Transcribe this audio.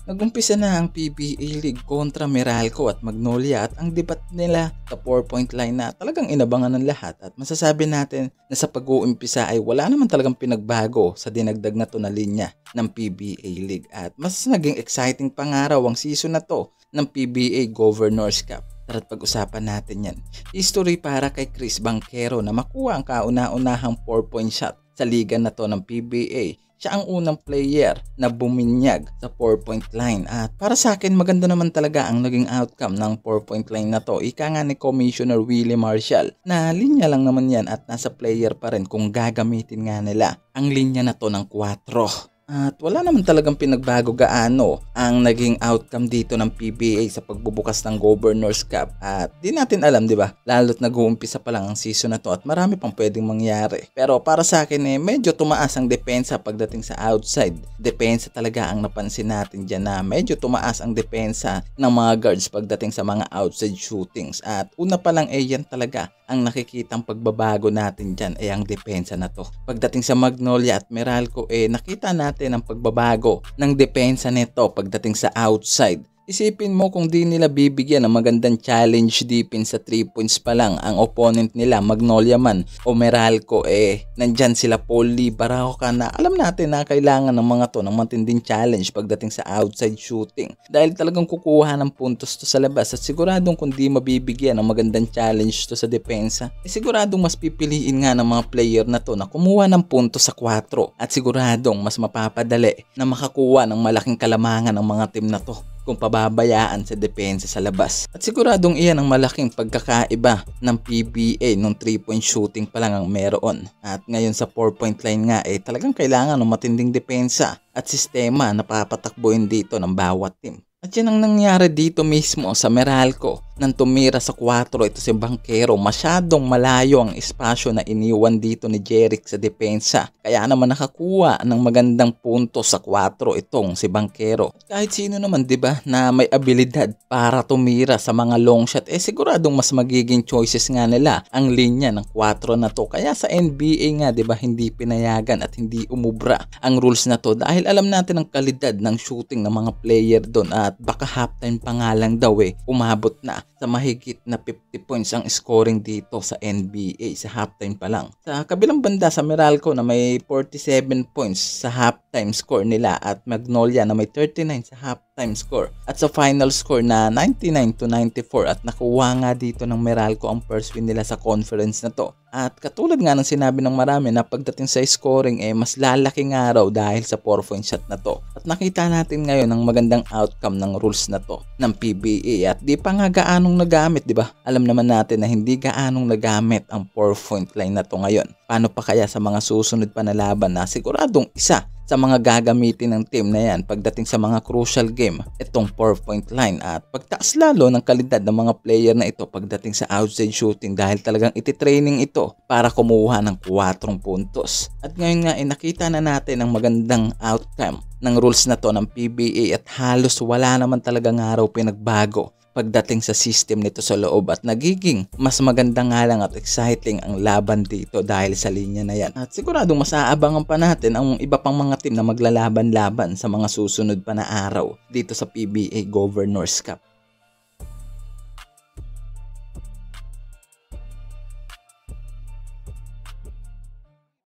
Nagumpisa na ang PBA League kontra Meralco at Magnolia at ang debat nila sa 4-point line na talagang inabangan ng lahat at masasabi natin na sa pag-uumpisa ay wala naman talagang pinagbago sa dinagdag na to na linya ng PBA League at mas naging exciting pa nga raw ang season na to ng PBA Governors Cup. Tara't pag-usapan natin yan. History para kay Chris Banquero na makuha ang kauna-unahang 4-point shot sa liga na to ng PBA. Siya ang unang player na buminyag sa 4-point line at para sa akin maganda naman talaga ang naging outcome ng 4-point line na to. Ika nga ni Commissioner Willie Marshall na linya lang naman yan at nasa player pa rin kung gagamitin nga nila ang linya na to ng 4. At wala naman talagang pinagbago gaano ang naging outcome dito ng PBA sa pagbubukas ng Governors Cup. At di natin alam, di ba? Lalo't nag-uumpisa pa lang ang season na to at marami pang pwedeng mangyari. Pero para sa akin medyo tumaas ang depensa pagdating sa outside. Depensa talaga ang napansin natin dyan na medyo tumaas ang depensa ng mga guards pagdating sa mga outside shootings. At una pa lang yan talaga ang nakikitang pagbabago natin dyan ang depensa na to. Pagdating sa Magnolia at Meralco nakita natin ang pagbabago ng depensa nito pagdating sa outside. Isipin mo kung di nila bibigyan ng magandang challenge defense sa 3 points pa lang ang opponent nila, Magnolia man o Meralco, nandyan sila Paul Lee, Barauca na alam natin na kailangan ng mga to ng matinding challenge pagdating sa outside shooting. Dahil talagang kukuha ng puntos to sa labas at siguradong kung di mabibigyan ng magandang challenge to sa depensa, siguradong mas pipiliin nga ng mga player na to na kumuha ng puntos sa 4 at siguradong mas mapapadali na makakuha ng malaking kalamangan ng mga team na to kung pababayaan sa depensa sa labas. At siguradong iyan ang malaking pagkakaiba ng PBA nung 3-point shooting pa lang ang meron. At ngayon sa 4-point line nga talagang kailangan ng matinding depensa at sistema na papatakbuhin dito ng bawat team. At yan ang nangyari dito mismo sa Meralco. Nang tumira sa 4 ito si Banquero, masyadong malayo ang espasyo na iniwan dito ni Jeric sa depensa. Kaya naman nakakuha ng magandang punto sa 4 itong si Banquero. Kahit sino naman 'di ba na may abilidad para tumira sa mga long shot, siguradong mas magiging choices nga nila ang linya ng 4 na to. Kaya sa NBA nga 'di ba hindi pinayagan at hindi umubra ang rules na to dahil alam natin ang kalidad ng shooting ng mga player doon at baka halftime pa nga lang daw umabot na sa mahigit na 50 points ang scoring dito sa NBA sa halftime pa lang. Sa kabilang banda sa Meralco na may 47 points sa halftime score nila at Magnolia na may 39 sa halftime score at sa final score na 99-94 at nakuha nga dito ng Meralco ang first win nila sa conference na to. At katulad nga ng sinabi ng marami na pagdating sa scoring mas lalaki nga raw dahil sa 4-point shot na to. At nakita natin ngayon ang magandang outcome ng rules na to ng PBA at di pa nga gaanong nagamit, di ba? Alam naman natin na hindi gaanong nagamit ang 4-point line na to ngayon. Paano pa kaya sa mga susunod pa na laban na siguradong isa sa mga gagamitin ng team na yan pagdating sa mga crucial game itong 4-point line at pagtaas lalo ng kalidad ng mga player na ito pagdating sa outside shooting dahil talagang ititraining ito para kumuha ng 4 puntos. At ngayon nga nakita na natin ang magandang outcome ng rules na to ng PBA at halos wala naman talagang araw pinagbago pagdating sa system nito sa loob at nagiging mas maganda nga lang at exciting ang laban dito dahil sa linya na yan. At siguradong mas aabangan pa natin ang iba pang mga team na maglalaban-laban sa mga susunod pa na araw dito sa PBA Governors Cup.